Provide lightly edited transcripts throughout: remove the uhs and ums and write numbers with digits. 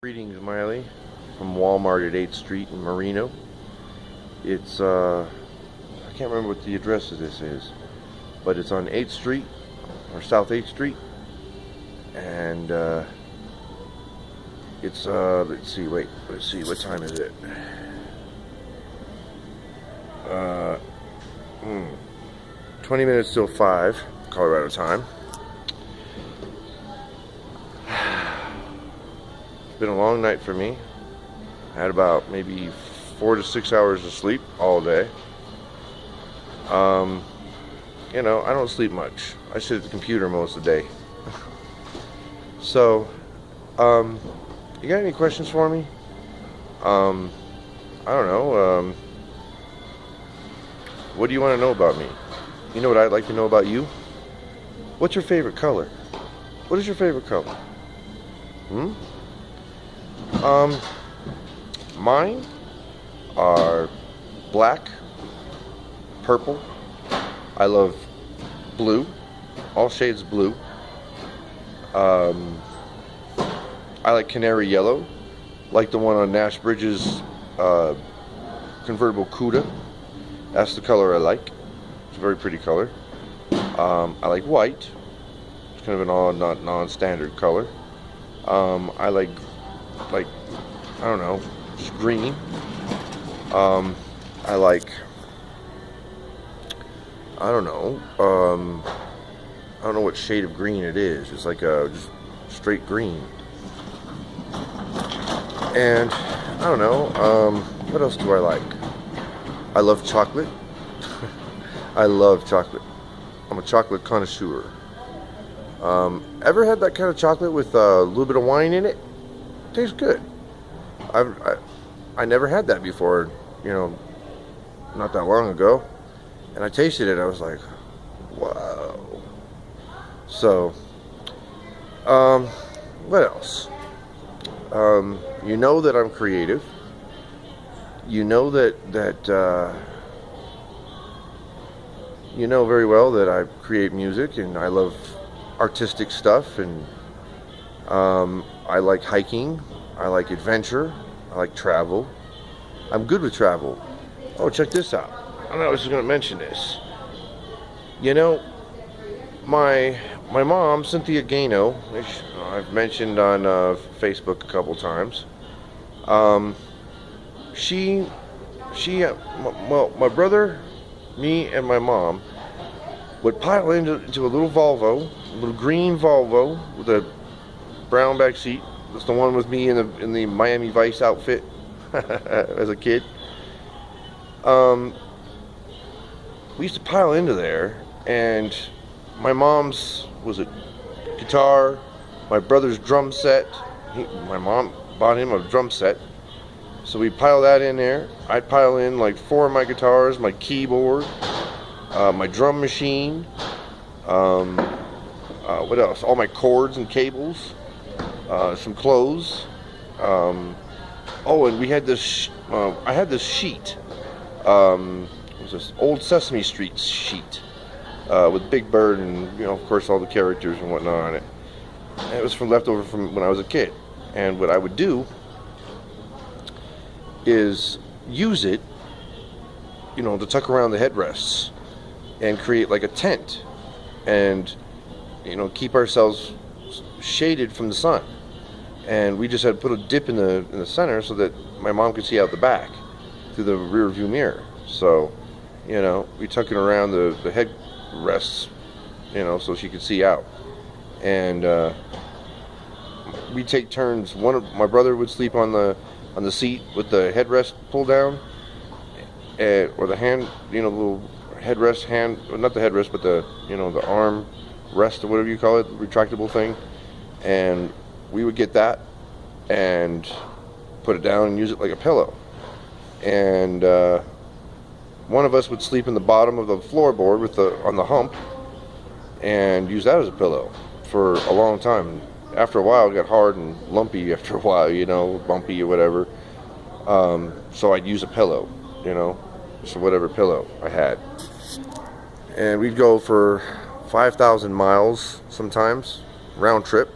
Greetings, Miley, from Walmart at 8th Street in Marino. It's, I can't remember what the address of this is, but it's on 8th Street, or South 8th Street, and, it's, let's see, what time is it? 20 minutes till 5, Colorado time. Been a long night for me. I had about maybe 4 to 6 hours of sleep all day. You know, I don't sleep much. I sit at the computer most of the day. So, you got any questions for me? I don't know. What do you want to know about me? You know what I'd like to know about you? What's your favorite color? What is your favorite color? Mine are black, purple. I love blue, all shades of blue. I like canary yellow, like the one on Nash Bridges' convertible Cuda. That's the color I like. It's a very pretty color. I like white. It's kind of an non-standard color. I like I don't know, just green. I like, I don't know what shade of green it is. It's like a just straight green. And I don't know, what else do I like? I love chocolate. I love chocolate. I'm a chocolate connoisseur. Ever had that kind of chocolate with a little bit of wine in it? Tastes good. I never had that before, you know, not that long ago, and I tasted it. I was like, wow. So, what else? You know that I'm creative. You know that you know very well that I create music and I love artistic stuff, and I like hiking. I like adventure. I like travel. I'm good with travel. Oh, check this out. I was just going to mention this. You know, my mom, Cynthia Gano, which I've mentioned on Facebook a couple times. Well, my brother, me, and my mom would pile into a little Volvo, a little green Volvo with a brown back seat. That's the one with me in the Miami Vice outfit as a kid. We used to pile into there, and my mom's was a guitar, my brother's drum set. My mom bought him a drum set, so we pile that in there. I'd pile in like 4 of my guitars, my keyboard, my drum machine. What else? All my cords and cables. Some clothes. Oh, and we had this. I had this sheet. It was this old Sesame Street sheet with Big Bird and, you know, of course, all the characters and whatnot on it. And it was leftover from when I was a kid. And what I would do is use it, you know, to tuck around the headrests and create like a tent, and, you know, keep ourselves shaded from the sun. And we just had to put a dip in the center so that my mom could see out the back through the rear view mirror. So, you know, we tuck it around the headrests, you know, so she could see out. And we take turns. One of my brother would sleep on the seat with the headrest pulled down, or the hand, you know, the little headrest hand, not the headrest, but the, you know, the arm rest or whatever you call it, retractable thing. And we would get that and put it down and use it like a pillow. And one of us would sleep in the bottom of the floorboard on the hump and use that as a pillow for a long time. After a while, it got hard and lumpy after a while, you know, bumpy or whatever. So I'd use a pillow, you know, so whatever pillow I had. And we'd go for 5,000 miles sometimes, round trip.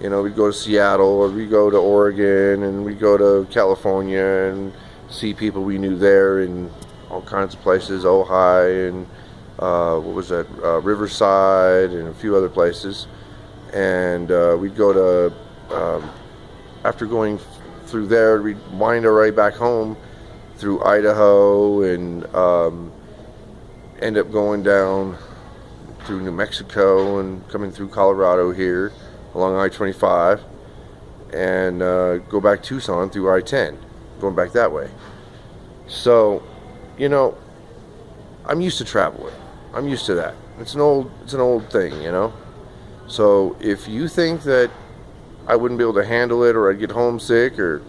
You know, we'd go to Seattle, or we'd go to Oregon, and we'd go to California and see people we knew there in all kinds of places, Ojai and what was that, Riverside, and a few other places. And we'd go to, after going through there, we'd wind our way back home through Idaho, and end up going down through New Mexico and coming through Colorado here along I-25, and go back Tucson through I-10, going back that way. So, you know, I'm used to traveling. I'm used to that. It's an old thing, you know. So if you think that I wouldn't be able to handle it, or I'd get homesick, or,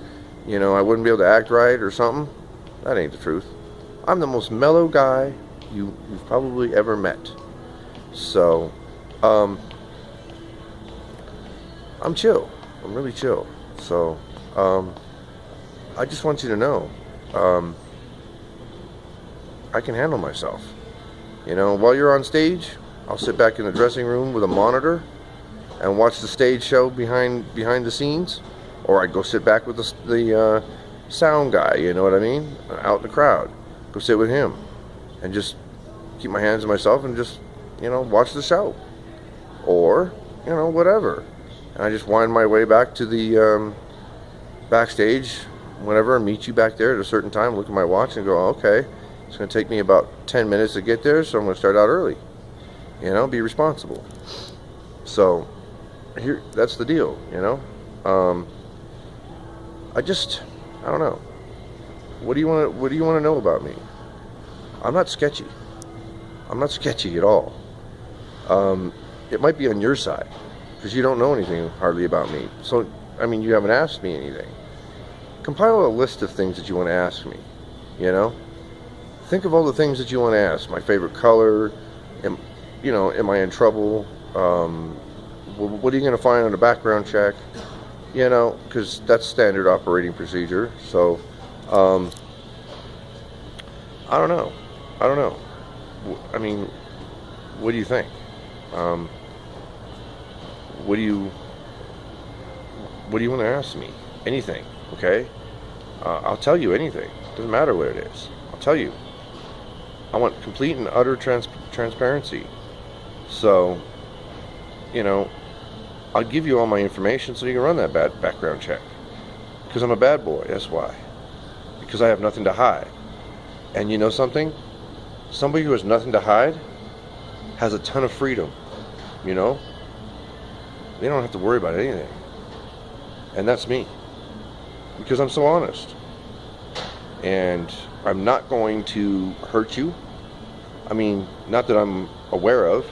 you know, I wouldn't be able to act right or something, that ain't the truth. I'm the most mellow guy you've probably ever met. So, I'm chill. I'm really chill. So, I just want you to know, I can handle myself. You know, while you're on stage, I'll sit back in the dressing room with a monitor and watch the stage show behind the scenes, or I go sit back with the sound guy. You know what I mean? Out in the crowd, go sit with him, and just keep my hands to myself and just, you know, watch the show, or, you know, whatever. And I just wind my way back to the backstage whenever, and meet you back there at a certain time, look at my watch and go, okay, it's going to take me about 10 minutes to get there, so I'm going to start out early. You know, be responsible. So, here, that's the deal, you know. I don't know. What do you want to know about me? I'm not sketchy. I'm not sketchy at all. It might be on your side, because you don't know anything hardly about me. So, I mean, you haven't asked me anything. Compile a list of things that you want to ask me, you know? Think of all the things that you want to ask. My favorite color, am I in trouble? What are you going to find on a background check? You know, because that's standard operating procedure. So, I don't know. I mean, what do you think? What do you want to ask me? Anything, okay? I'll tell you anything. Doesn't matter what it is. I'll tell you. I want complete and utter transparency. So, you know, I'll give you all my information so you can run that bad background check. Because I'm a bad boy, that's why. Because I have nothing to hide. And you know something? Somebody who has nothing to hide has a ton of freedom, you know? They don't have to worry about anything. And that's me. Because I'm so honest. And I'm not going to hurt you. I mean, not that I'm aware of.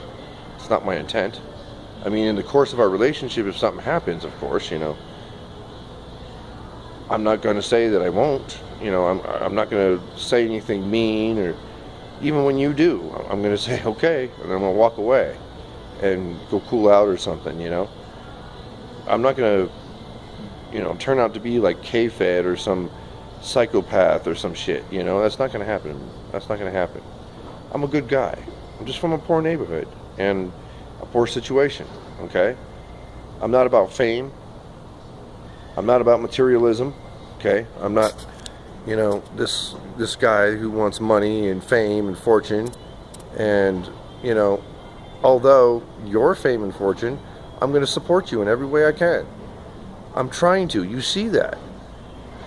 It's not my intent. I mean, in the course of our relationship, if something happens, of course, you know, I'm not going to say that I won't. You know, I'm not going to say anything mean, or even when you do, I'm going to say, okay, and I'm going to walk away and go cool out or something, you know. I'm not going to, you know, turn out to be like K-Fed or some psychopath or some shit, you know. That's not going to happen. That's not going to happen. I'm a good guy. I'm just from a poor neighborhood and a poor situation, okay? I'm not about fame. I'm not about materialism, okay? I'm not, you know, this guy who wants money and fame and fortune. And, you know, although your fame and fortune, I'm going to support you in every way I can. I'm trying to. You see that.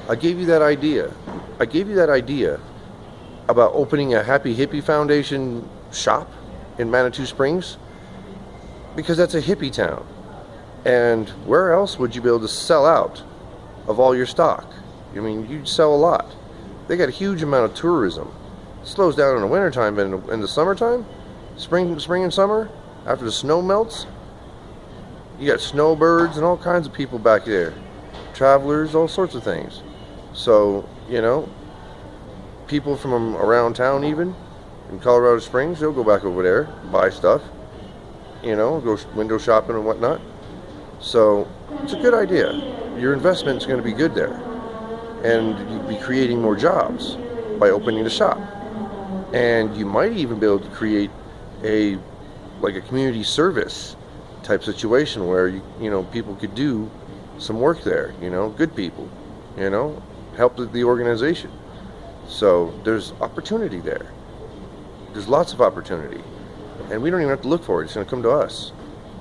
I gave you that idea. I gave you that idea about opening a Happy Hippie Foundation shop in Manitou Springs, because that's a hippie town. And where else would you be able to sell out of all your stock? I mean, you'd sell a lot. They got a huge amount of tourism. It slows down in the wintertime, but in the summertime, spring and summer, after the snow melts, you got snowbirds and all kinds of people back there. Travelers, all sorts of things. So, you know, people from around town, even in Colorado Springs, they'll go back over there, buy stuff, you know, go window shopping and whatnot. So it's a good idea. Your investment's going to be good there, and you'll be creating more jobs by opening the shop. And you might even be able to create a community service type situation where people could do some work there, good people, help the organization. So there's opportunity there. There's lots of opportunity, and we don't even have to look for it. It's going to come to us.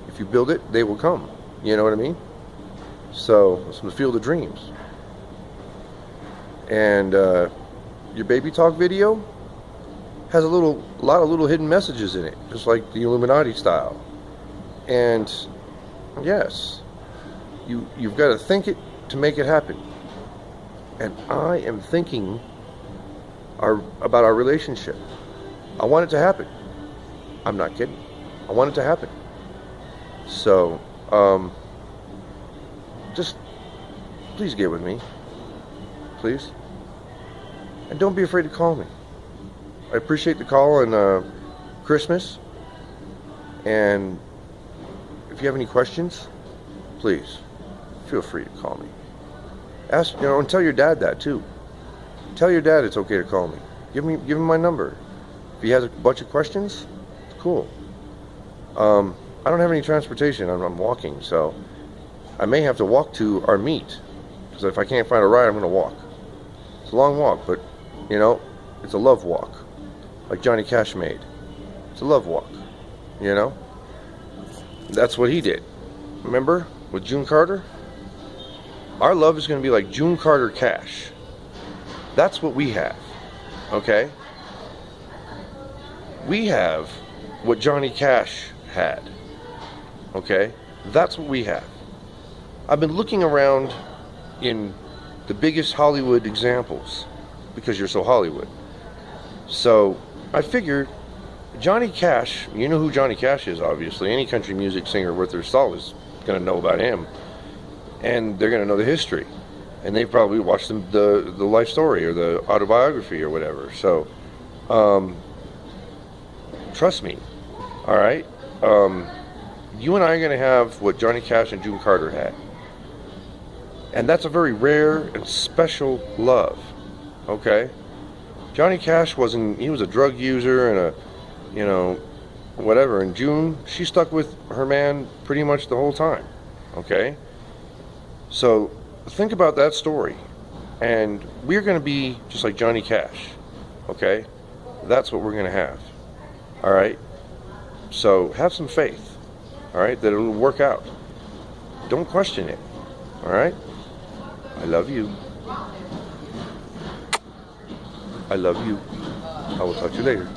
If you build it, they will come. You know what I mean? So it's from the field of dreams. And your baby talk video has a lot of little hidden messages in it, just like the Illuminati style. And yes, you've got to think it to make it happen. And I am thinking about our relationship. I want it to happen. I'm not kidding. I want it to happen. So, just please get with me. Please. And don't be afraid to call me. I appreciate the call on Christmas. And if you have any questions, please feel free to call me. Ask, and tell your dad that too. Tell your dad it's okay to call me. Give him my number. If he has a bunch of questions, it's cool. I don't have any transportation. I'm walking, so I may have to walk to our meet. Because if I can't find a ride, I'm going to walk. It's a long walk, but it's a love walk, like Johnny Cash made. It's a love walk, That's what he did. Remember with June Carter? Our love is going to be like June Carter Cash. That's what we have. Okay? We have what Johnny Cash had. Okay? That's what we have. I've been looking around in the biggest Hollywood examples because you're so Hollywood. So I figured Johnny Cash, you know who Johnny Cash is, obviously. Any country music singer worth their salt is going to know about him. And they're going to know the history. And they've probably watched the life story or the autobiography or whatever. So, trust me. All right? You and I are going to have what Johnny Cash and June Carter had. And that's a very rare and special love. Okay? Johnny Cash he was a drug user and whatever. And June, she stuck with her man pretty much the whole time. Okay? So, think about that story. And we're going to be just like Johnny Cash. Okay? That's what we're going to have. All right? So, have some faith. All right? That it'll work out. Don't question it. All right? I love you. I love you. I will talk to you later.